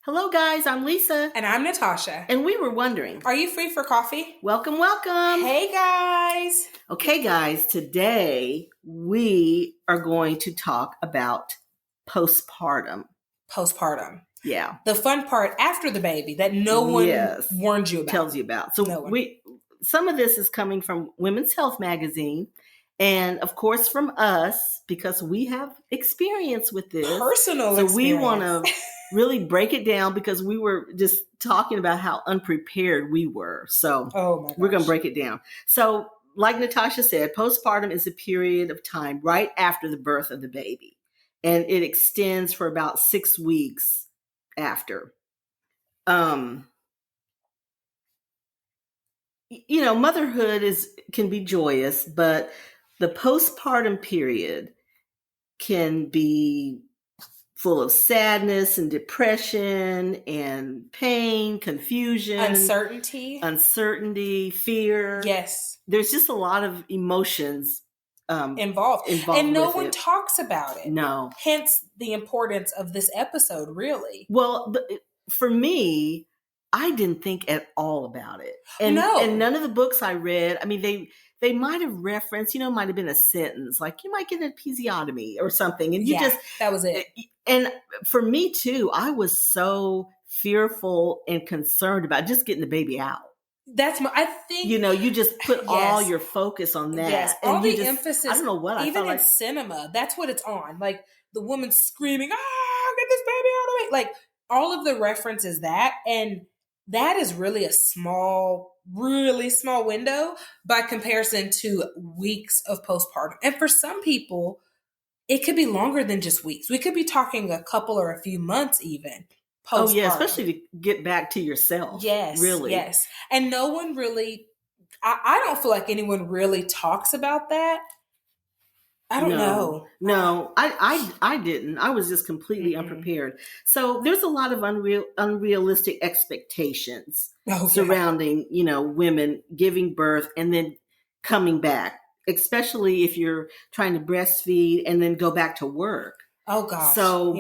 Hello, guys. I'm Lisa. And I'm Natassia. And we were wondering, are you free for coffee? Welcome, welcome. Hey, guys. Okay, guys. Today, we are going to talk about postpartum. Postpartum. Yeah. The fun part after the baby that no one warned you about. Tells you about. So some of this is coming from Women's Health magazine. And of course, from us, because we have experience with this. Personal experience. So we want to really break it down because we were just talking about how unprepared we were. So we're going to break it down. So like Natassia said, postpartum is a period of time right after the birth of the baby. And it extends for about 6 weeks after. Motherhood can be joyous, but the postpartum period can be full of sadness and depression and pain, confusion, uncertainty, fear. Yes. There's just a lot of emotions involved. And no one talks about it. No. Hence the importance of this episode, really. Well, for me, I didn't think at all about it. And none of the books I read, I mean, they might have referenced, might have been a sentence, like you might get an episiotomy or something. And that was it. And for me too, I was so fearful and concerned about just getting the baby out. I think. You just put all your focus on that. Yes, and all the emphasis. I don't know what I even felt in cinema, that's what it's on. Like the woman screaming, get this baby out of the way. Like all of the references and that is really a really small window by comparison to weeks of postpartum. And for some people, it could be longer than just weeks. We could be talking a couple or a few months even. Postpartum. Oh, yeah, especially to get back to yourself. Yes. Really. Yes. And no one really, I don't feel like anyone really talks about that. I don't know. No, I didn't. I was just completely unprepared. So there's a lot of unrealistic expectations surrounding, women giving birth and then coming back, especially if you're trying to breastfeed and then go back to work. Oh, gosh. So,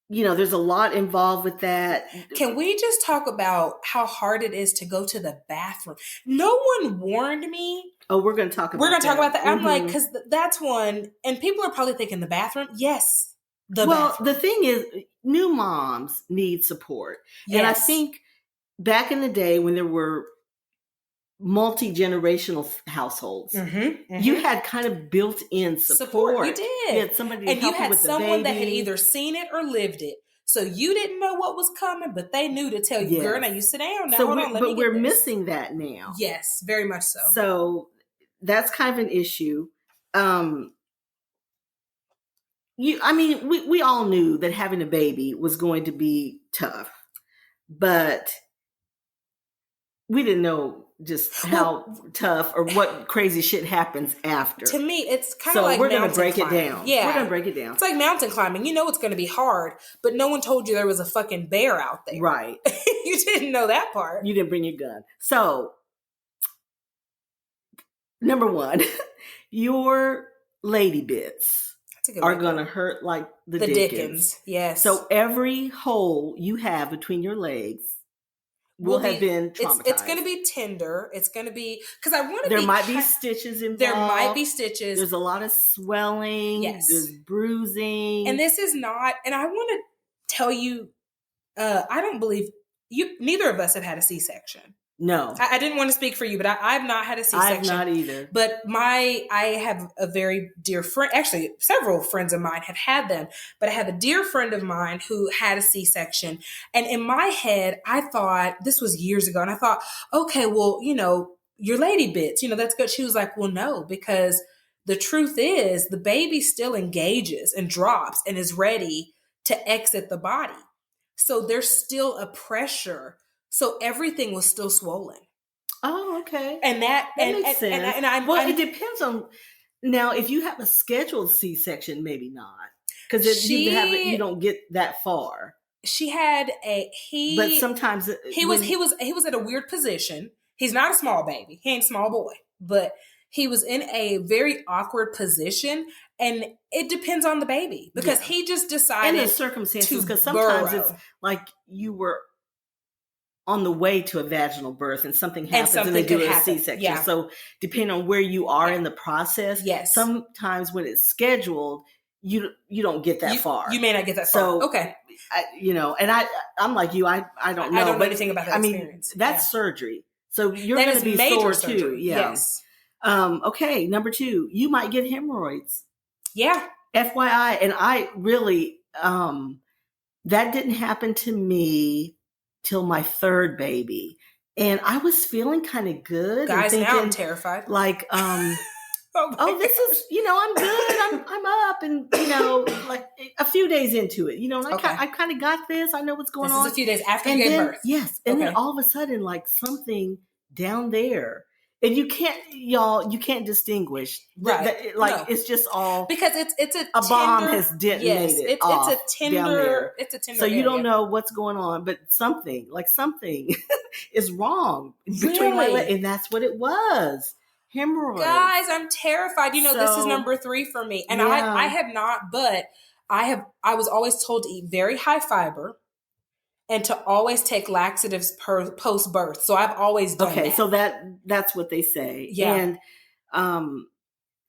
there's a lot involved with that. Can we just talk about how hard it is to go to the bathroom? No one warned me. Oh, we're going to talk about that. Mm-hmm. I'm like, because that's one, and people are probably thinking the bathroom. Yes, bathroom. The thing is, new moms need support. Yes. And I think back in the day when there were multi-generational households, you had kind of built-in support. You did. You had somebody to and help you had with someone the that had either seen it or lived it. So you didn't know what was coming, but they knew to tell you, girl, now you sit down. Now, hold on, let me get we're this. Missing that now. Yes, very much so. So that's kind of an issue. We all knew that having a baby was going to be tough, but we didn't know just how tough or what crazy shit happens after. To me, it's kind of like we're going to break it down. Yeah. We're going to break it down. It's like mountain climbing. You know it's going to be hard, but no one told you there was a fucking bear out there. Right. You didn't know that part. You didn't bring your gun. So, number one, your lady bits are going to hurt like the Dickens. Yes. So every hole you have between your legs will have been traumatized. It's going to be tender. It's going to be, because I want to There might be stitches involved. There might be stitches. There's a lot of swelling. Yes. There's bruising. And this is not, and I want to tell you, I don't believe neither of us have had a C-section. No. I didn't want to speak for you, but I've not had a C-section. I've not either. But I have a very dear friend, actually several friends of mine have had them, but I have a dear friend of mine who had a C-section. And in my head, I thought, this was years ago, and I thought, okay, well, your lady bits, that's good. She was like, well, no, because the truth is the baby still engages and drops and is ready to exit the body. So there's still a pressure. So everything was still swollen. Oh, okay. And that makes sense. It depends on now if you have a scheduled C-section, maybe not, because you don't get that far. She had but sometimes he was at a weird position. He's not a small baby. He ain't a small boy, but he was in a very awkward position, and it depends on the baby because he just decided and the circumstances, because sometimes it's like you were on the way to a vaginal birth and something happens and they do a C-section. Yeah. So depending on where you are in the process, sometimes when it's scheduled, you don't get that far. You may not get that far. So, okay. And I'm like you, I don't know. I don't know anything about that experience. That's surgery. So you're going to be sore surgery. Too. Yeah. Yes. Okay. Number 2, you might get hemorrhoids. Yeah. FYI. And I really, that didn't happen to me till my 3rd baby. And I was feeling kind of good. Guys, and thinking, now I'm terrified. Like, this is, I'm good. I'm up, and like a few days into it, I kind of got this. I know what's going on. This is a few days after you gave birth. Yes. And then all of a sudden, like something down there, and you can't distinguish. Right. It's just all because it's a bomb has detonated. Yes, it's a tender. It's a tender. So you don't know what's going on, but something is wrong between my legs, and that's what it was. Hemorrhoids. Guys, I'm terrified. This is number 3 for me, and I have not, but I was always told to eat very high fiber and to always take laxatives post birth. So I've always done that. Okay, so that's what they say. Yeah. And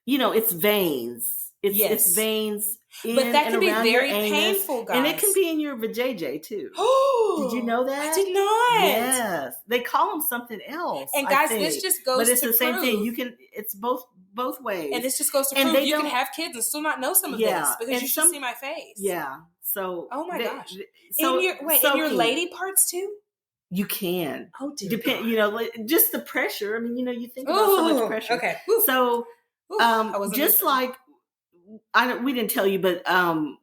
it's veins. It's veins. But that can be very painful, guys. And it can be in your vajayjay too. Did you know that? I did not. Yes. They call them something else. And guys, this just goes to But it's the same thing. It's both ways. And this just goes to prove you can have kids and still not know some of this because you should see my face. Yeah. So oh my gosh. So in your lady parts too? You can. Oh dear. Just the pressure. I mean, you think about so much pressure. Okay. So just like we didn't tell you, but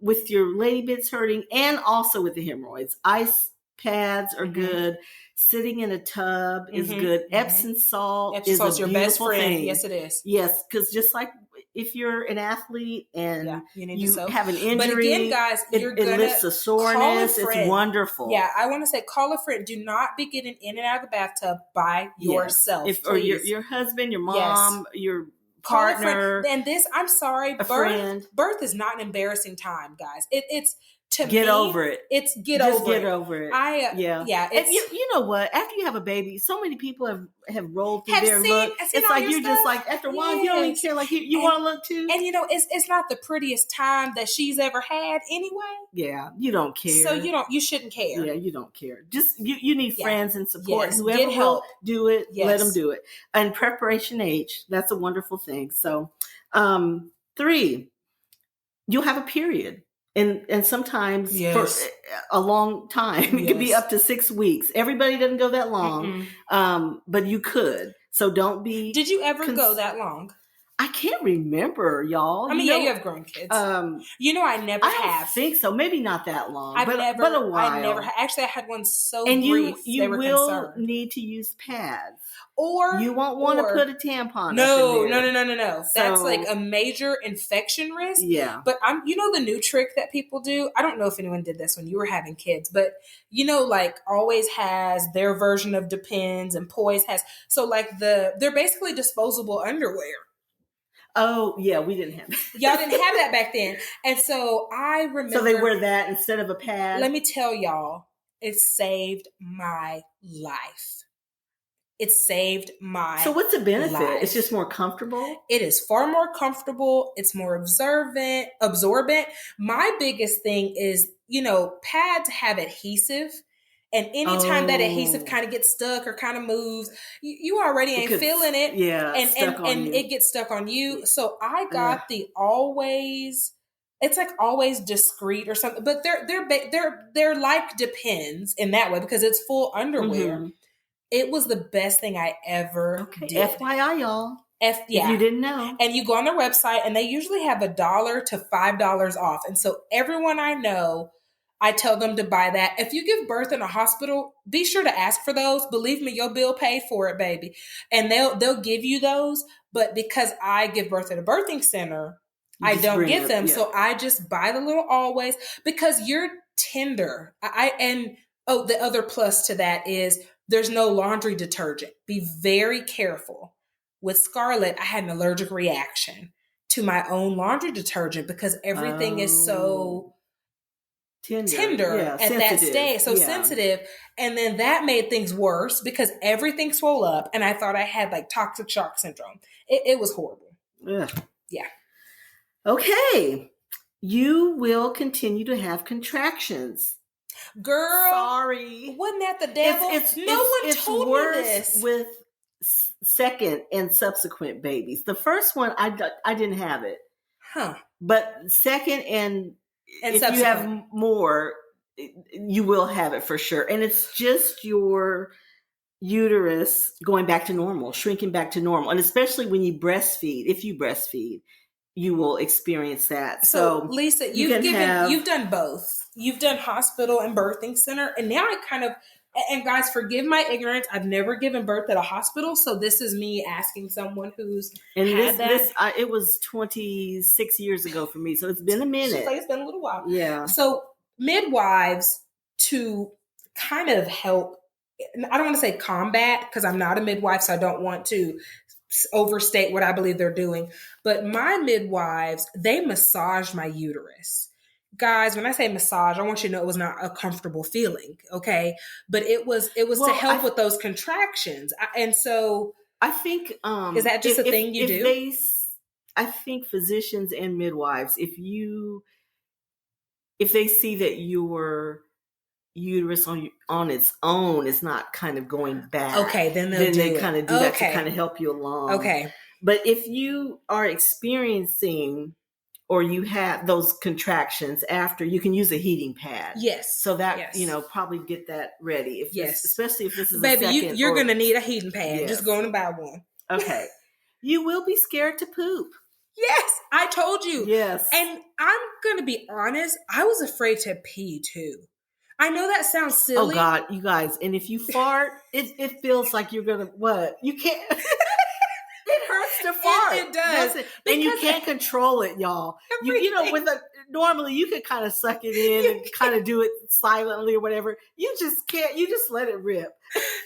with your lady bits hurting and also with the hemorrhoids, ice pads are good. Sitting in a tub is good. Epsom salt is a your best friend. Thing. Yes, it is. Yes, because just like if you're an athlete and you have an injury, but again, guys, it lifts the soreness. It's wonderful. Yeah, I want to say, call a friend. Do not be getting in and out of the bathtub by yourself. Or your husband, your mom, your partner. And this, I'm sorry, birth is not an embarrassing time, guys. It's to get over it. It's get over it. Yeah. And you know what? After you have a baby, so many people have rolled through there and looked. It's like you're just like, after a while, you don't even care. Like you want to look too. And it's not the prettiest time that she's ever had anyway. Yeah, you don't care. So you shouldn't care. Yeah, you don't care. Just you need friends and support. Yes. Whoever will do it, let them do it. And preparation H, that's a wonderful thing. So 3, you'll have a period. And sometimes for a long time, it could be up to 6 weeks. Everybody doesn't go that long, but you could. So don't be. Did you ever go that long? I can't remember, y'all. I mean, you have grown kids. I never have. I think so. Maybe not that long, but a while. I never. Actually, I had one so brief. You will concerned. need to use pads. Or you won't want to put a tampon. No. That's like a major infection risk. Yeah. But the new trick that people do. I don't know if anyone did this when you were having kids, but like Always has their version of Depends and Poise has. So like they're basically disposable underwear. Oh yeah, we didn't have that. Y'all didn't have that back then, and so I remember. So they wear that instead of a pad. Let me tell y'all, it saved my life. It saved my So what's the benefit? life. It's just more comfortable? It is far more comfortable. It's more absorbent. My biggest thing is, pads have adhesive. And anytime that adhesive kind of gets stuck or kind of moves, you already ain't feeling it. Yeah. And it gets stuck on you. So I got the Always, it's like Always Discreet or something, but they're like Depends in that way because it's full underwear. Mm-hmm. It was the best thing I ever did. FYI, y'all. If you didn't know. And you go on their website and they usually have $1 to $5 off. And so everyone I know, I tell them to buy that. If you give birth in a hospital, be sure to ask for those. Believe me, your bill paid for it, baby. And they'll give you those. But because I give birth at a birthing center, I don't get them. Yeah. So I just buy the little Always because you're tender. The other plus to that is there's no laundry detergent. Be very careful with Scarlett, I had an allergic reaction to my own laundry detergent because everything is so tender at sensitive. That stage, so sensitive. And then that made things worse because everything swole up and I thought I had like toxic shock syndrome. It was horrible. Ugh. Yeah. Okay. You will continue to have contractions. Girl. Sorry. Wasn't that the devil? No one told me this. With second and subsequent babies. The first one, I didn't have it. Huh. But second and if subsequent. You have more, you will have it for sure. And it's just your uterus going back to normal, shrinking back to normal. And especially when you breastfeed, if you breastfeed, you will experience that. So Lisa, you've done both. You've done hospital and birthing center. And now and guys, forgive my ignorance. I've never given birth at a hospital. So this is me asking someone who's had that. It was 26 years ago for me. So it's been a minute. It's been a little while. Yeah. So midwives, to kind of help, I don't want to say combat because I'm not a midwife. So I don't want to overstate what I believe they're doing. But my midwives, they massage my uterus. Guys, when I say massage, I want you to know it was not a comfortable feeling, okay? But it was to help with those contractions. And so I think is that just a thing you do? I think physicians and midwives, if they see that your uterus on its own is not kind of going back, okay, then they kind of do that to kind of help you along. Okay. But if you are experiencing or you have those contractions after, you can use a heating pad. Yes. So that, probably get that ready. Especially if this is baby, a second. You're going to need a heating pad. Yes. Just go and buy one. Okay. You will be scared to poop. Yes. I told you. Yes. And I'm going to be honest. I was afraid to pee too. I know that sounds silly. Oh God, you guys. And if you fart, it feels like you're going to, what? You can't. It hurts to fart. It does. And you can't control it, y'all. Normally you could kind of suck it in and kind of do it silently or whatever. You just can't. You just let it rip.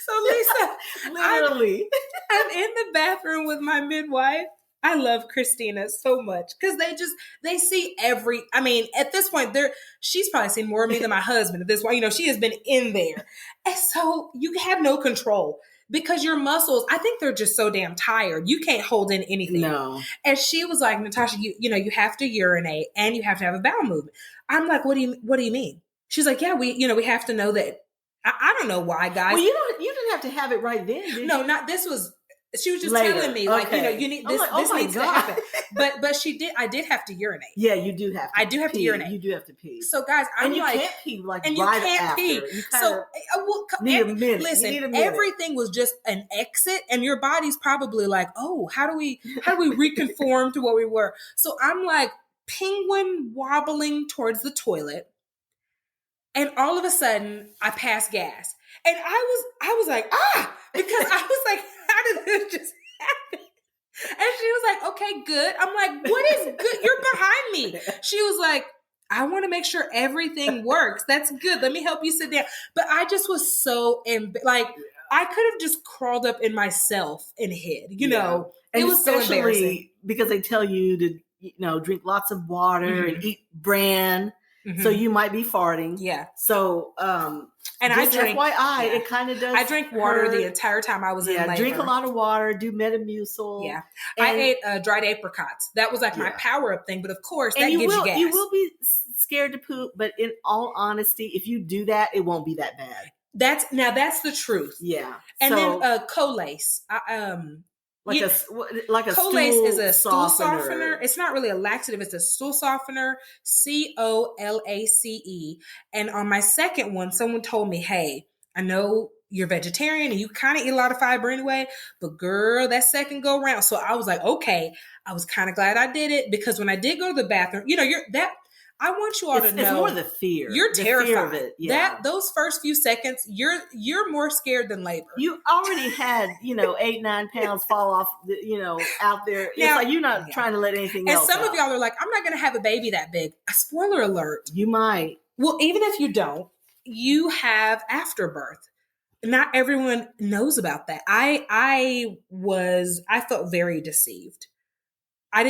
So Lisa, literally, I'm in the bathroom with my midwife. I love Christina so much because they see at this point, she's probably seen more of me than my husband at this point. She has been in there. And so you have no control. Because your muscles, I think they're just so damn tired. You can't hold in anything. No. And she was like, Natasha, you have to urinate and you have to have a bowel movement. I'm like, what do you mean? She's like, yeah, we have to know that. I don't know why, guys. Well, you didn't have to have it right then, did you? No, not this was. She was just telling me, like, you need this. This needs to happen. But she did. I did have to urinate. Yeah, you do have. I do have to urinate. You do have to pee. So, guys, you can't pee right after. You need a minute. Listen, you need a minute. Everything was just an exit, and your body's probably like, oh, how do we reconform to what we were? So I'm like penguin wobbling towards the toilet, and all of a sudden I pass gas, and I was like, because I was like, how did this just happen? And she was like, okay, good. I'm like, what is good? You're behind me. She was like, I want to make sure everything works. That's good. Let me help you sit down. But I just was so, I could have just crawled up in myself and hid, And it was so embarrassing. Because they tell you to, drink lots of water and eat bran. Mm-hmm. So you might be farting. Yeah. So, and I drink. FYI, it kind of does. I drank water the entire time I was in labor. Drink a lot of water. Do Metamucil. Yeah, I ate dried apricots. That was like my power up thing. But of course, that gives you gas. You will be scared to poop. But in all honesty, if you do that, it won't be that bad. That's the truth. Yeah, and then Colace. Like a Colace is a stool softener. It's not really a laxative. It's a stool softener. COLACE. And on my second one, someone told me, hey, I know you're vegetarian and you kind of eat a lot of fiber anyway, but girl, that second go round. So I was like, okay, I was kind of glad I did it because when I did go to the bathroom, I want you all to know. It's more the fear. You're terrified. Fear of it. Yeah. Those first few seconds, you're more scared than labor. You already had, 8-9 pounds fall off, out there. It's like you're not trying to let anything else. And some of y'all are like, I'm not going to have a baby that big. A spoiler alert. You might. Well, even if you don't, you have afterbirth. not everyone knows about that. I felt very deceived. I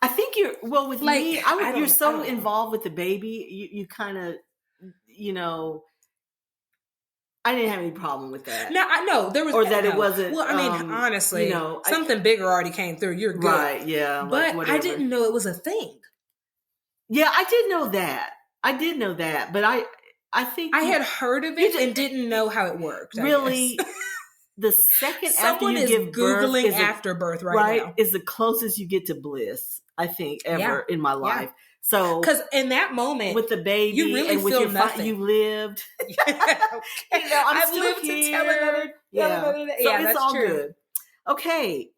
think you're, well, with like, me, you're so involved with the baby. You kind of, I didn't have any problem with that. No, I know there was, or that it wasn't. Well, I mean, honestly, something bigger already came through. You're good, right? Yeah, but like I didn't know it was a thing. Yeah, I did know that. But I think I had heard of it and didn't know how it worked. Really, the second someone after you is give Googling birth after birth right now is the closest you get to bliss, I think, ever in my life. Yeah. So, because in that moment with the baby, you really and with feel your nothing. You lived. I've lived here. to tell another day. So it's that's all true. good. Okay.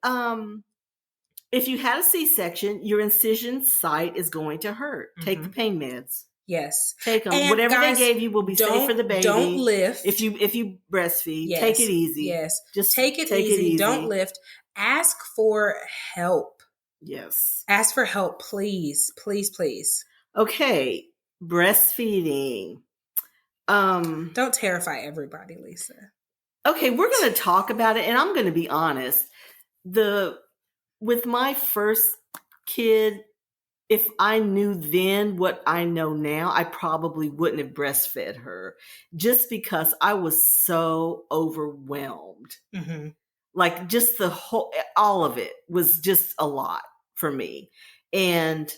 If you had a C-section, your incision site is going to hurt. Mm-hmm. Take the pain meds. Yes. Take them. And whatever guys, they gave you will be safe for the baby. Don't lift. If you breastfeed, take it easy. Yes. Just take it easy. Don't lift. Ask for help. Yes. Ask for help, please. Please, please. Okay. Breastfeeding. Don't terrify everybody, Lisa. Okay, we're going to talk about it, and I'm going to be honest. With my first kid, if I knew then what I know now, I probably wouldn't have breastfed her, just because I was so overwhelmed. Mm-hmm. Like, just all of it was just a lot for me. And,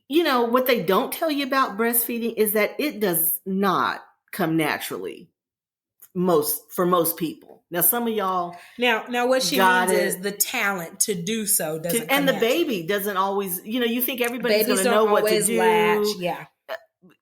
what they don't tell you about breastfeeding is that it does not come naturally for most people. Now, some of y'all now what she means is the talent to do so doesn't and the naturally. Baby doesn't always, you think everybody's going to know what to do. Latch. Yeah.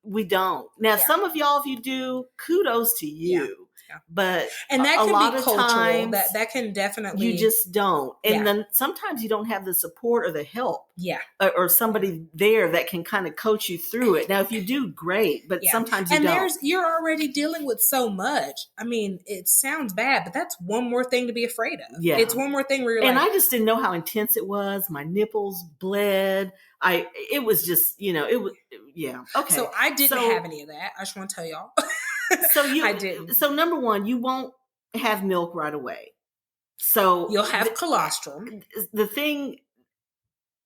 We don't. Now, some of y'all, if you do, kudos to you. Yeah. But and that can lot be of cultural. Times, that can definitely, you just don't. And then sometimes you don't have the support or the help. Yeah. Or somebody there that can kind of coach you through it. Now, if you do, great. But sometimes you don't. You're already dealing with so much. I mean, it sounds bad, but that's one more thing to be afraid of. Yeah. It's one more thing where you're and I just didn't know how intense it was. My nipples bled. It was just, it was, yeah. Okay. So I didn't have any of that. I just want to tell y'all. I didn't. So number one, you won't have milk right away. So you'll have colostrum. The thing,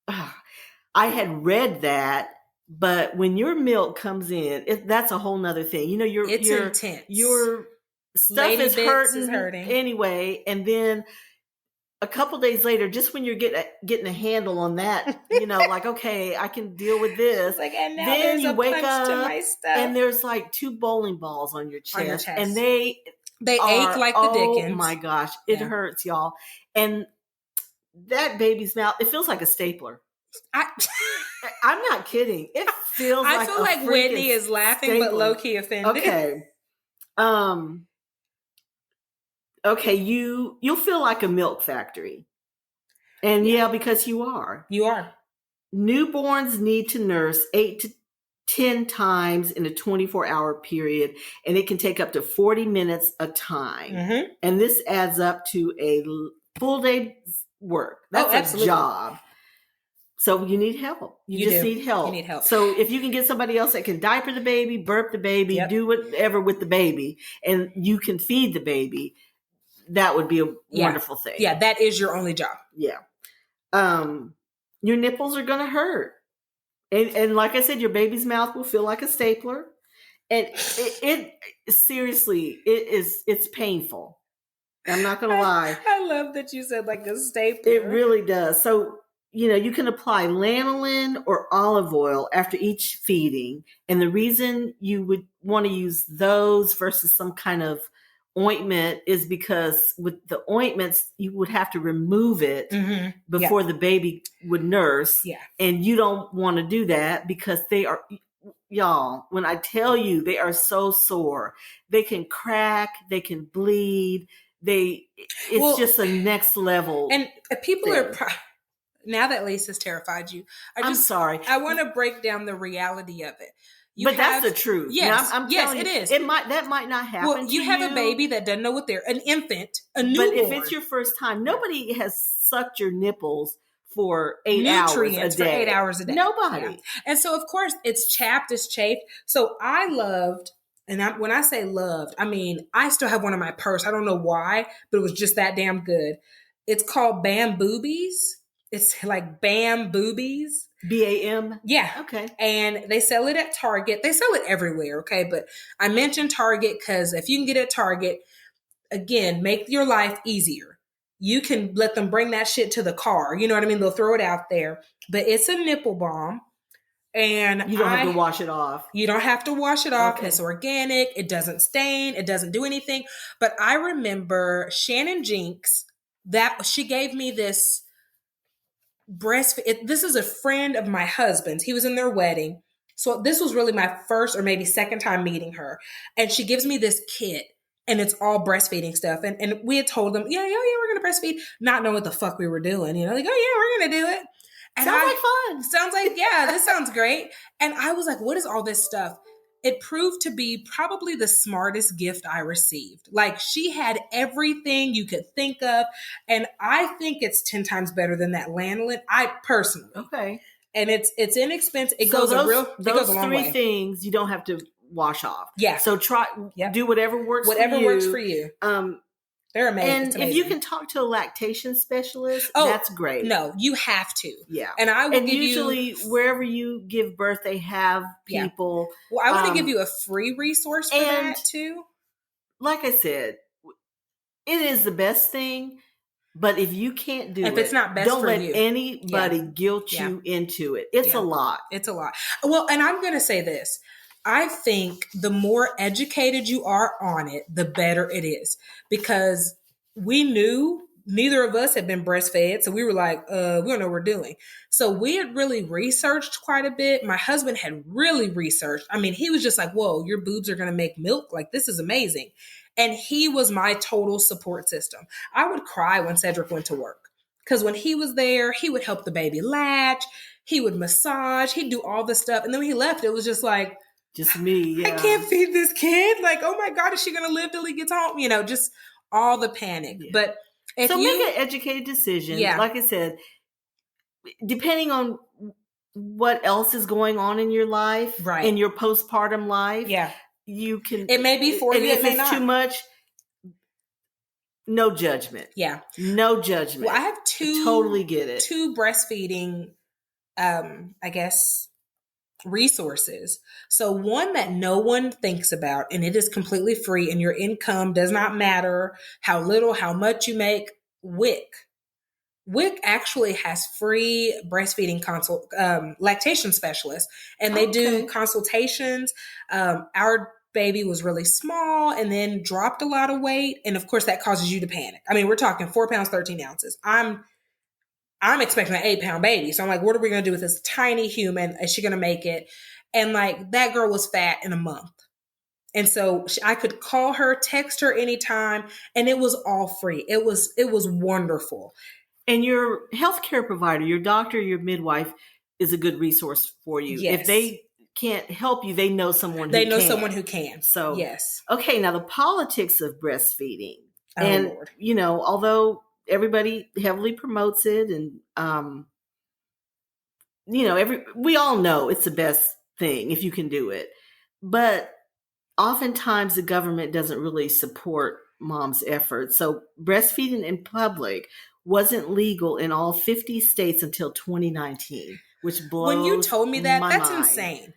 I had read that, but when your milk comes in, that's a whole nother thing. It's intense. Your stuff is hurting anyway, and then a couple days later, just when you're getting a handle on that, like, okay, I can deal with this. Like, and now then there's you a wake punch up to my stuff. And there's like 2 bowling balls on your chest. And they ache like the Dickens. Oh my gosh, it hurts, y'all. And that baby's mouth, it feels like a stapler. I'm not kidding. It feels I feel like Whitney is laughing, stapler. But low-key offended. Okay. Okay, you'll feel like a milk factory. And because you are. You are. Newborns need to nurse 8 to 10 times in a 24-hour period, and it can take up to 40 minutes a time. Mm-hmm. And this adds up to a full day's work. That's a job. So you need help. You just need help. You need help. So if you can get somebody else that can diaper the baby, burp the baby, do whatever with the baby, and you can feed the baby, that would be a wonderful thing. Yeah, that is your only job. Yeah. Your nipples are going to hurt. And like I said, your baby's mouth will feel like a stapler. And it seriously, it's painful. I'm not going to lie. I love that you said like a stapler. It really does. So, you can apply lanolin or olive oil after each feeding. And the reason you would want to use those versus some kind of ointment is because with the ointments, you would have to remove it before the baby would nurse. Yeah. And you don't want to do that because they are, y'all, when I tell you, they are so sore. They can crack, they can bleed. It's just a next level. And people are, now that Lisa's terrified you, I'm sorry. I want to break down the reality of it. That's the truth. Yes, I'm yes, it is. That might not happen. Well, you have a baby that doesn't know what they're an infant, a newborn. But if it's your first time, nobody has sucked your nipples for 8 hours a day. For 8 hours a day. Nobody. Yeah. And so, of course, it's chapped, it's chafed. So I loved And when I say loved, I mean, I still have one in my purse. I don't know why, but it was just that damn good. It's called Bam Boobies. It's like Bam Boobies. BAM? Yeah. Okay. And they sell it at Target. They sell it everywhere, okay? But I mentioned Target because if you can get it at Target, again, make your life easier. You can let them bring that shit to the car. You know what I mean? They'll throw it out there. But it's a nipple balm. And you don't have to wash it off. You don't have to wash it off. Okay. It's organic. It doesn't stain. It doesn't do anything. But I remember Shannon Jinks, that she gave me this breastfeed. This is a friend of my husband's. He was in their wedding. So this was really my first or maybe second time meeting her. And she gives me this kit. And it's all breastfeeding stuff. And we had told them, yeah, we're going to breastfeed. Not knowing what the fuck we were doing. You know, like, oh, yeah, we're going to do it. And sounds like fun. Sounds like, yeah, this sounds great. And I was like, what is all this stuff? It proved to be probably the smartest gift I received. Like, she had everything you could think of. And I think it's 10 times better than that lanolin. I personally. Okay. And it's inexpensive. It goes a long way. 3 things you don't have to wash off. Yeah. So do whatever works for you. Whatever works for you. They're amazing. And if you can talk to a lactation specialist, that's great. No, you have to. Yeah. And I will usually wherever you give birth, they have people. Yeah. Well, I want to give you a free resource for that too. Like I said, it is the best thing. But if you can't do if it's not best don't for let you. anybody guilt you into it. It's a lot. It's a lot. Well, and I'm going to say this. I think the more educated you are on it, the better it is. Because we knew neither of us had been breastfed. So we were like, we don't know what we're doing. So we had really researched quite a bit. My husband had really researched. I mean, he was just like, whoa, your boobs are going to make milk? Like, this is amazing. And he was my total support system. I would cry when Cedric went to work. Because when he was there, he would help the baby latch. He would massage. He'd do all this stuff. And then when he left, it was just like, just me, yeah. I can't feed this kid. Like, oh my God, is she going to live till he gets home? You know, just all the panic. Yeah. But make an educated decision. Yeah. Like I said, depending on what else is going on in your life, right, in your postpartum life, you can. It may be for you. If it's too much, no judgment. Yeah, no judgment. Well, I have totally get it. 2 breastfeeding, I guess, resources. So one that no one thinks about, and it is completely free, and your income does not matter how little, how much you make. WIC actually has free breastfeeding lactation specialists, and they do consultations. Our baby was really small and then dropped a lot of weight, and of course that causes you to panic. I mean, we're talking 4 pounds 13 ounces. I'm expecting an 8-pound baby. So I'm like, what are we going to do with this tiny human? Is she going to make it? And like, that girl was fat in a month. And so I could call her, text her anytime, and it was all free. It was wonderful. And your healthcare provider, your doctor, your midwife is a good resource for you. Yes. If they can't help you, they know someone who can. They know someone who can. So, yes. Okay. Now the politics of breastfeeding. Oh, and, Lord. You know, although everybody heavily promotes it, and you know, we all know it's the best thing if you can do it, but oftentimes the government doesn't really support mom's efforts. So breastfeeding in public wasn't legal in all 50 states until 2019, which blows. When you told me that, that's mind. insane.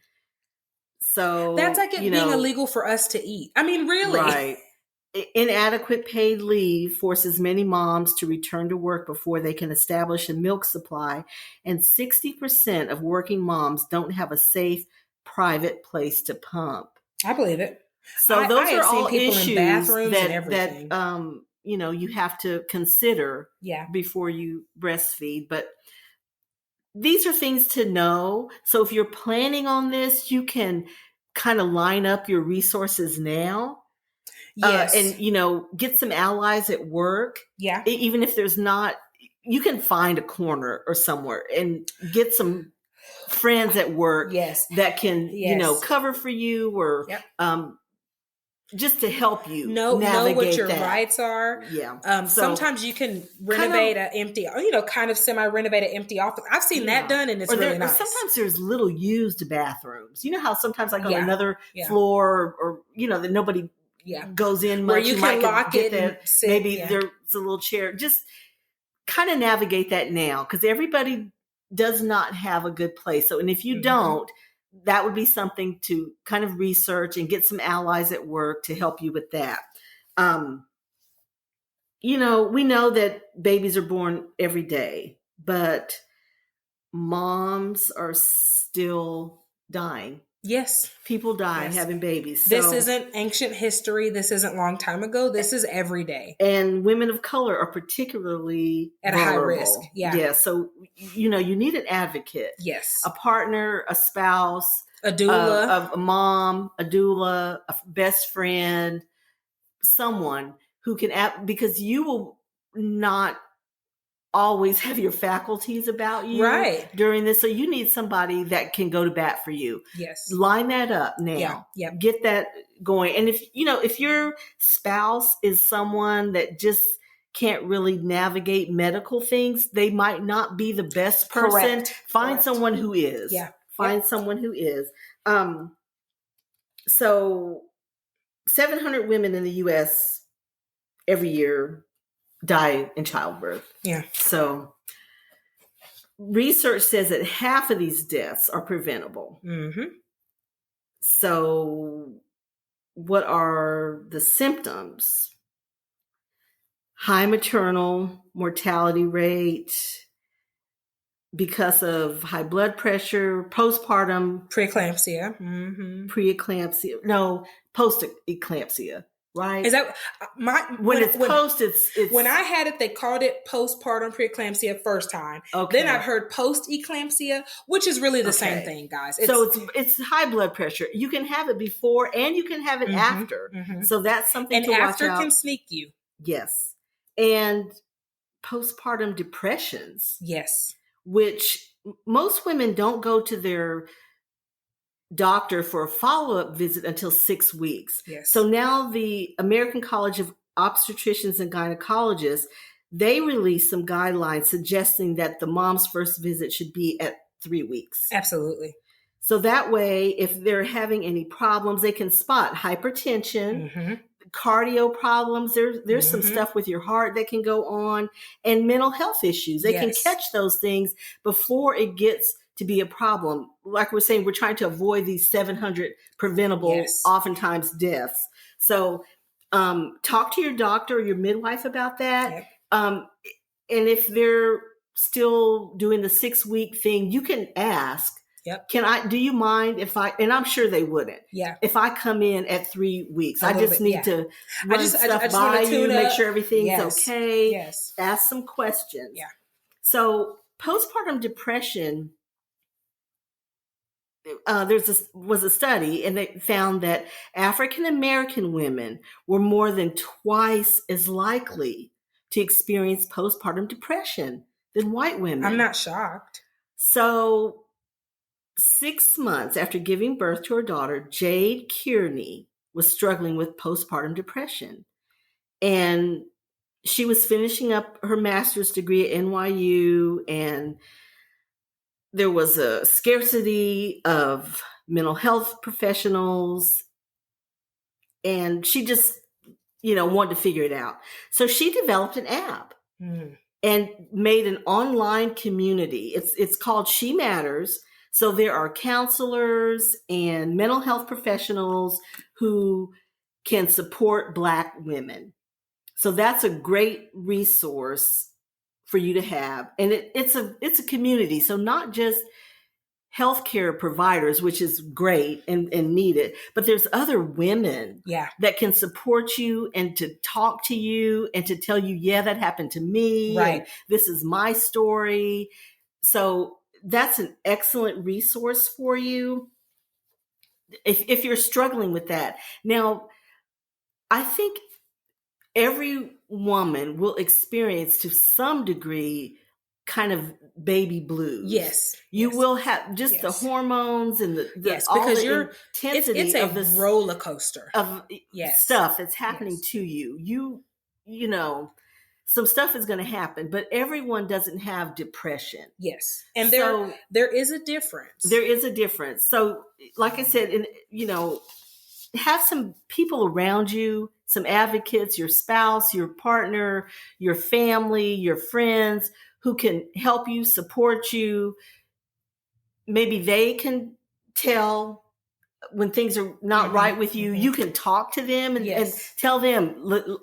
So that's like it being illegal for us to eat. I mean, really, right? Inadequate paid leave forces many moms to return to work before they can establish a milk supply. And 60% of working moms don't have a safe, private place to pump. I believe it. So those are all issues that you know, you have to consider before you breastfeed. But these are things to know. So if you're planning on this, you can kind of line up your resources now. Yes. And, you know, get some allies at work. Yeah. Even if there's not, you can find a corner or somewhere and get some friends at work that can, you know, cover for you or just to help you know what your rights are. Yeah. Sometimes you can renovate an empty, kind of semi-renovate an empty office. I've seen that done, and it's really nice. Sometimes there's little used bathrooms. You know how sometimes like on another floor or that nobody goes in much. Where you can lock it and sit. Maybe there's a little chair. Just kind of navigate that now, because everybody does not have a good place. So, and if you don't, that would be something to kind of research and get some allies at work to help you with that. We know that babies are born every day, but moms are still dying. Yes. People die having babies. So, this isn't ancient history. This isn't long time ago. This is every day. And women of color are particularly at a high risk. Yeah. Yeah. So, you need an advocate. Yes. A partner, a spouse, a doula, a mom, a doula, a best friend, someone who can, because you will not always have your faculties about you during this. So you need somebody that can go to bat for you. Yes. Line that up now. Yeah. Get that going. And if your spouse is someone that just can't really navigate medical things, they might not be the best person. Correct. Find someone who is. Yeah. Find someone who is. So 700 women in the U.S. every year die in childbirth. Yeah. So research says that half of these deaths are preventable. Mm-hmm. So what are the symptoms? High maternal mortality rate because of high blood pressure, postpartum preeclampsia. Post-eclampsia. Right? Is that when it's when I had it, they called it postpartum preeclampsia first time. Okay. Then I've heard post-eclampsia, which is really the same thing, guys. It's high blood pressure. You can have it before and you can have it after. So that's something to watch out. And after can sneak you. Yes. And postpartum depressions. Yes. Which most women don't go to their doctor for a follow-up visit until 6 weeks. Yes. So now the American College of Obstetricians and Gynecologists, they released some guidelines suggesting that the mom's first visit should be at 3 weeks. Absolutely. So that way, if they're having any problems, they can spot hypertension, cardio problems. There's some stuff with your heart that can go on, and mental health issues. They can catch those things before it gets to be a problem. Like we're saying, we're trying to avoid these 700 preventable, oftentimes deaths. So talk to your doctor or your midwife about that. Yep. And if they're still doing the 6-week thing, you can ask, do you mind if and I'm sure they wouldn't. Yeah. If I come in at 3 weeks, I just need to run stuff by you, make sure everything's okay. Yes. Ask some questions. Yeah. So postpartum depression, was a study, and they found that African American women were more than twice as likely to experience postpartum depression than white women. I'm not shocked. So 6 months after giving birth to her daughter, Jade Kearney was struggling with postpartum depression. And she was finishing up her master's degree at NYU, and there was a scarcity of mental health professionals, and she just, wanted to figure it out. So she developed an app and made an online community. It's called She Matters. So there are counselors and mental health professionals who can support Black women. So that's a great resource for you to have. And it's a community. So not just healthcare providers, which is great and needed, but there's other women that can support you and to talk to you and to tell you, that happened to me. Right. This is my story. So that's an excellent resource for you if you're struggling with that. Now, I think every woman will experience to some degree kind of baby blues. Yes. You will have just the hormones and the yes, all because the intensity it's a of this roller coaster of stuff that's happening to you. You know, some stuff is going to happen, but everyone doesn't have depression. Yes. And there is a difference. There is a difference. So like I said, have some people around you, some advocates, your spouse, your partner, your family, your friends who can help you, support you. Maybe they can tell when things are not right with you. You can talk to them and tell them,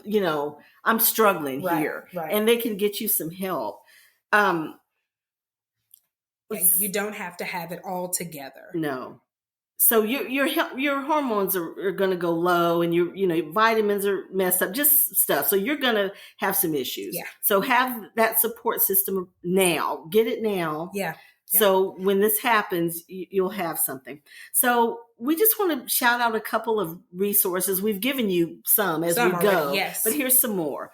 you know, I'm struggling here. Right. And they can get you some help. You don't have to have it all together. No. So your hormones are going to go low, and your vitamins are messed up, just stuff. So you're going to have some issues. Yeah. So have that support system now. Get it now. Yeah. So when this happens, you'll have something. So we just want to shout out a couple of resources. We've given you some as we go. Already, yes. But here's some more.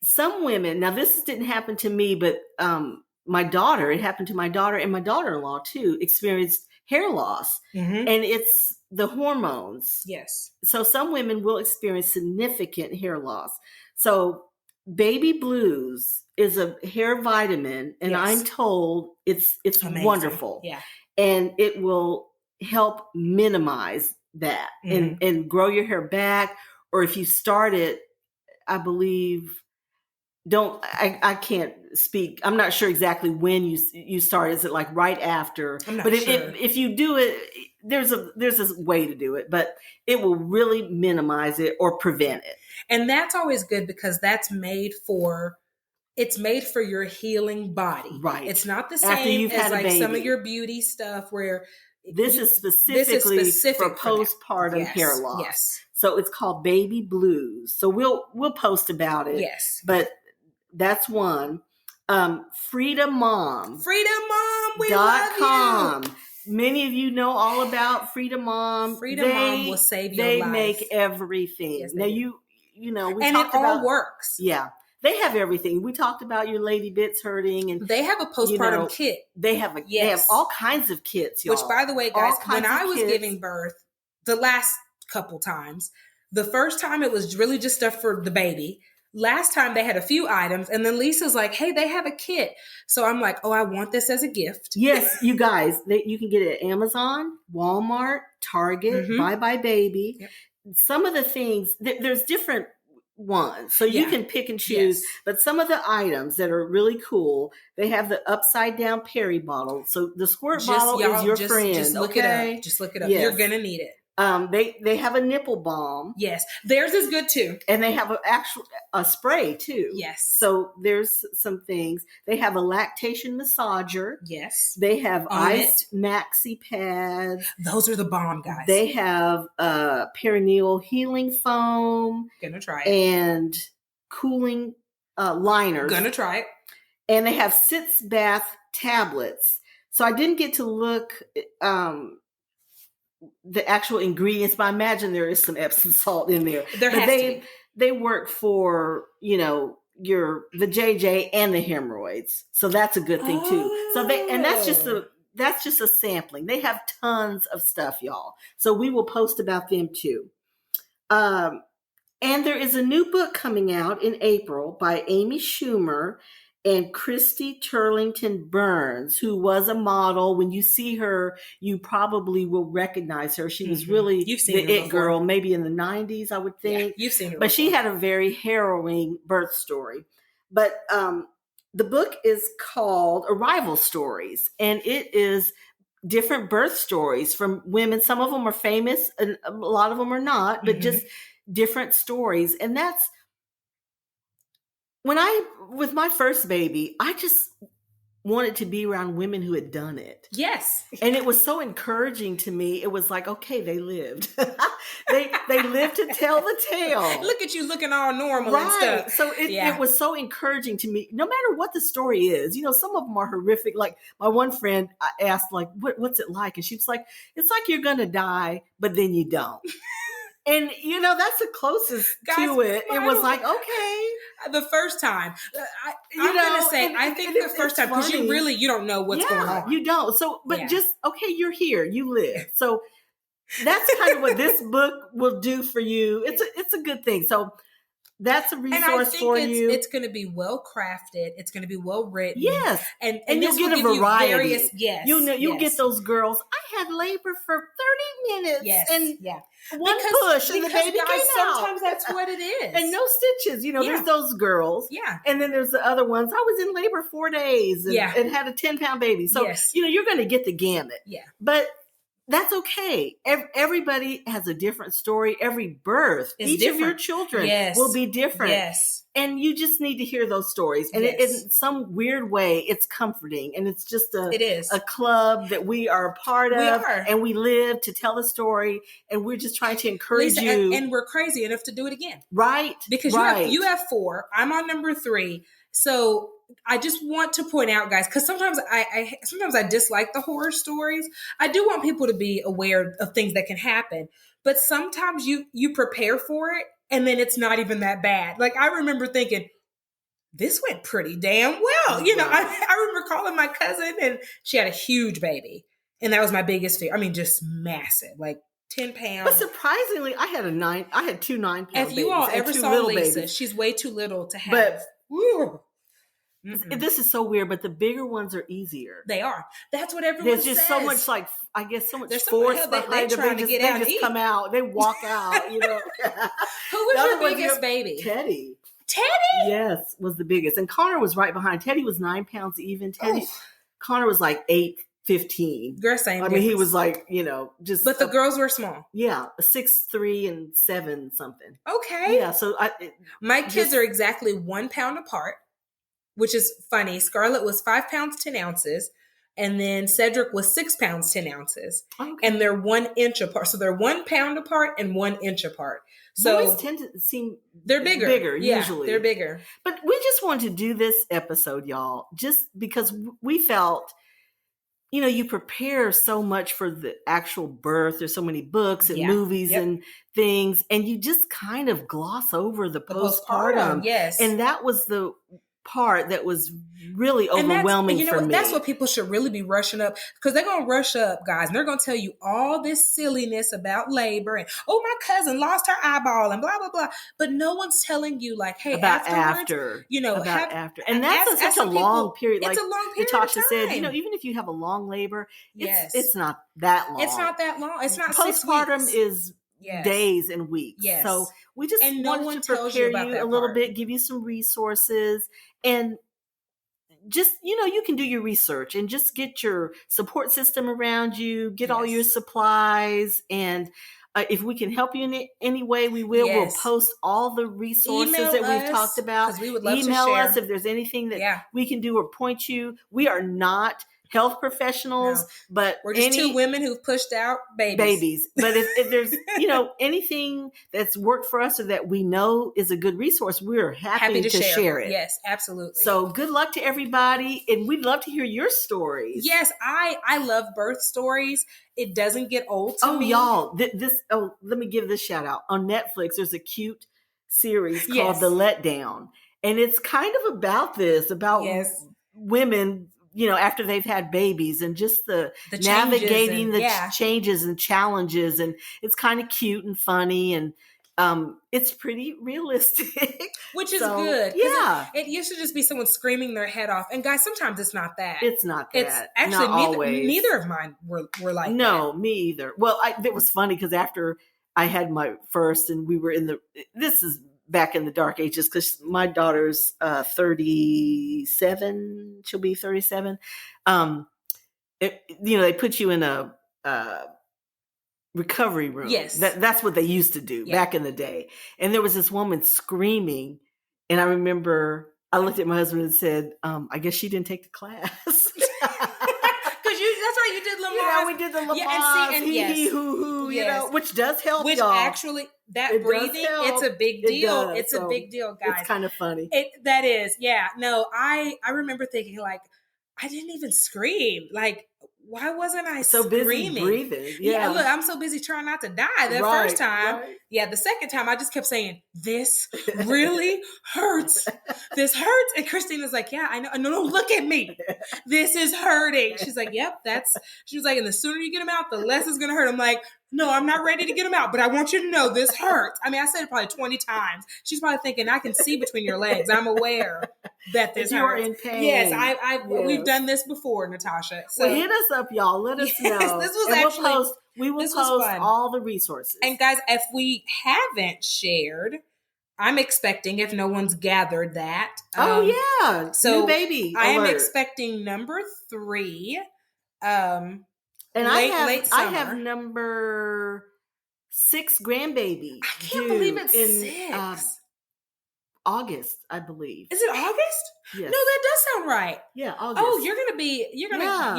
Some women, now this didn't happen to me, but it happened to my daughter and my daughter-in-law too, experienced hair loss. And it's the hormones. Yes. So some women will experience significant hair loss. So baby blues is a hair vitamin, and I'm told it's wonderful. Yeah. And it will help minimize that and grow your hair back. Or if you start it, I believe, I can't speak. I'm not sure exactly when you start. Is it like right after? I'm not sure. If you do it, there's a way to do it, but it will really minimize it or prevent it. And that's always good because that's made for your healing body. Right. It's not the same as like some of your beauty stuff where this is specifically for postpartum hair loss. Yes. So it's called baby blues. So we'll post about it. Yes. But that's one. Freedom Mom. We love you. Many of you know all about Freedom Mom. Mom will save your life. They make everything. Yes, now you know, and it all works. Yeah. They have everything. We talked about your lady bits hurting, and they have a postpartum kit. They have all kinds of kits, y'all. Which, by the way, guys, when I was giving birth, the last couple times, the first time it was really just stuff for the baby. Last time they had a few items, and then Lisa's like, hey, they have a kit. So I'm like, oh, I want this as a gift. Yes, you guys, you can get it at Amazon, Walmart, Target, Bye Bye Baby. Yep. Some of the things, there's different ones. So you can pick and choose. Yes. But some of the items that are really cool, they have the upside down Perry bottle. So the squirt bottle is your friend. Just look it up. Just look it up. Yes. You're going to need it. They have a nipple balm. Yes. Theirs is good too. And they have a spray too. Yes. So there's some things. They have a lactation massager. Yes. They have iced maxi pads. Those are the bomb, guys. They have perineal healing foam. Gonna try it. And cooling liners. Gonna try it. And they have sitz bath tablets. So I didn't get to look the actual ingredients, but I imagine there is some Epsom salt in there. They work for, the JJ and the hemorrhoids. So that's a good thing too. So that's just a sampling. They have tons of stuff, y'all. So we will post about them too. And there is a new book coming out in April by Amy Schumer and Christy Turlington Burns, who was a model. When you see her, you probably will recognize her. She was really the it girl, maybe in the 90s, I would think. Yeah, you've seen her. But she had a very harrowing birth story. But the book is called Arrival Stories, and it is different birth stories from women. Some of them are famous, and a lot of them are not, but just different stories. And that's, with my first baby, I just wanted to be around women who had done it. Yes. And it was so encouraging to me. It was like, okay, they lived. they lived to tell the tale. Look at you looking all normal and stuff. So it was so encouraging to me, no matter what the story is. Some of them are horrific. Like my one friend, I asked, like, what's it like? And she was like, it's like you're going to die, but then you don't. And, that's the closest Guys, to it. It was like, okay. The first time. I'm going to say, I think the first time, because you don't know what's going on. You don't. So, but okay, you're here. You live. So that's kind of what this book will do for you. It's a good thing. So that's a resource for you. It's going to be well crafted. It's going to be well written. Yes, and you'll get a variety. You'll get those girls. I had labor for 30 minutes. Yes, and one push, and the baby came out. Sometimes that's what it is, and no stitches. There's those girls. Yeah, and then there's the other ones. I was in labor 4 days. And had a 10-pound baby. So you're going to get the gamut. Yeah, but that's okay. Everybody has a different story. Every birth, each of your children will be different. Yes. And you just need to hear those stories. And in some weird way, it's comforting. And it's just a club that we are a part of. And we live to tell the story. And we're just trying to encourage you. And we're crazy enough to do it again. Right. Because you have 4. I'm on number 3. So I just want to point out, guys, because sometimes I dislike the horror stories. I do want people to be aware of things that can happen, but sometimes you prepare for it and then it's not even that bad. Like I remember thinking, this went pretty damn well. I remember calling my cousin and she had a huge baby, and that was my biggest fear. I mean, just massive, like 10 pounds. But surprisingly, I had 2 9-pound babies. If you all ever saw Lisa, babies. She's way too little to have. But this is so weird, but the bigger ones are easier. They are. That's what everyone says. There's just so much, so much force behind them. They just come out. They walk out, Who was your biggest baby? Teddy. Teddy? Yes, was the biggest. And Connor was right behind. Teddy was 9 pounds even. Connor was like 8'15". Girl, same. I mean, he was like, just. But the girls were small. Yeah, 6'3" and 7 something. Okay. Yeah, so my kids are exactly 1 pound apart, which is funny. Scarlett was 5 pounds 10 ounces, and then Cedric was 6 pounds 10 ounces, and they're 1 inch apart. So they're 1 pound apart and 1 inch apart. So boys tend to seem they're bigger usually. They're bigger. But we just wanted to do this episode, y'all, just because we felt, you prepare so much for the actual birth. There's so many books and movies and things, and you just kind of gloss over the postpartum. Yes, and that was the part that was really overwhelming for me. That's what people should really be rushing up, because they're going to rush up, guys, and they're going to tell you all this silliness about labor and, my cousin lost her eyeball and blah, blah, blah. But no one's telling you, like, hey, about afterwards, after. And that's such a long period. Like it's a long period Natassia of said, time. Even if you have a long labor, it's not that long. It's not that long. It's not postpartum 6 weeks. Is days and weeks. Yes. So we just wanted to prepare you a little bit, give you some resources, and just, you can do your research and just get your support system around you, get all your supplies. And if we can help you in any way, we will. We'll post all the resources that we've talked about. We would love to email share. us if there's anything that we can do or point you. We are not health professionals, but we're just 2 women who've pushed out babies. But if there's anything that's worked for us or that we know is a good resource, we're happy to share it. Yes, absolutely. So good luck to everybody, and we'd love to hear your stories. Yes, I love birth stories. It doesn't get old to me. Y'all, let me give this shout out. On Netflix, there's a cute series called The Letdown, and it's kind of about women, after they've had babies, and just the navigating the changes and challenges. And it's kind of cute and funny, and it's pretty realistic. Which is good. Yeah. It used to just be someone screaming their head off. And guys, sometimes it's not that. It's not that. It's actually neither of mine were like that. No, me either. Well, it was funny because after I had my first, and we were this is back in the dark ages, because my daughter's 37. She'll be 37. They put you in a recovery room. Yes. That's what they used to do back in the day. And there was this woman screaming. And I remember I looked at my husband and said, I guess she didn't take the class. That's right, you did Lamaze. We did the Lamaze, which does help, which y'all. Actually, that breathing, it's a big deal. It's a big deal, guys. It's kind of funny. That is, yeah. No, I remember thinking, like, I didn't even scream. Like, why wasn't I so screaming? busy breathing? Yeah. Look, I'm so busy trying not to die the first time. Right. Yeah, the second time I just kept saying, this really hurts. This hurts. And Christina's like, yeah, I know. No, look at me. This is hurting. She's like, yep, she was like, and the sooner you get them out, the less it's going to hurt. I'm like, no, I'm not ready to get them out, but I want you to know this hurts. I mean, I said it probably 20 times. She's probably thinking, I can see between your legs. I'm aware that this hurts. You are in pain. Yes, we've done this before, Natasha. So well, hit us up, y'all. Let us know. This was we will post all the resources. And guys, if we haven't shared, I'm expecting, if no one's gathered that. So new baby I am expecting number 3. And I have number 6 grandbaby. I can't believe it's in 6. August, I believe. Is it August? Yes. No, that does sound right. Yeah, August. Oh, you're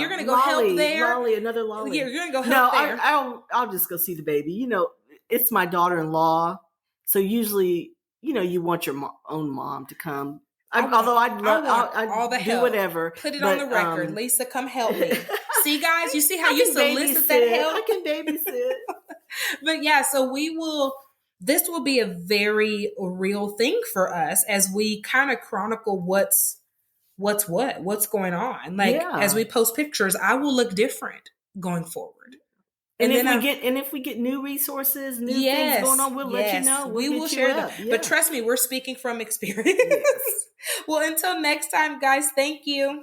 gonna go help there. Another Lolly. Yeah, you're gonna go help there. No, I'll just go see the baby. You know, it's my daughter-in-law, so usually, you know, you want your own mom to come. I'd all the do help. Whatever. Put it on the record. Lisa, come help me. See, guys, you see how you solicit that help? I can babysit. But yeah, so this will be a very real thing for us as we kind of chronicle what's going on. Like as we post pictures, I will look different going forward. And if we get new resources, new things going on, we'll let you know. We will share them. Yeah. But trust me, we're speaking from experience. Well, until next time, guys, thank you.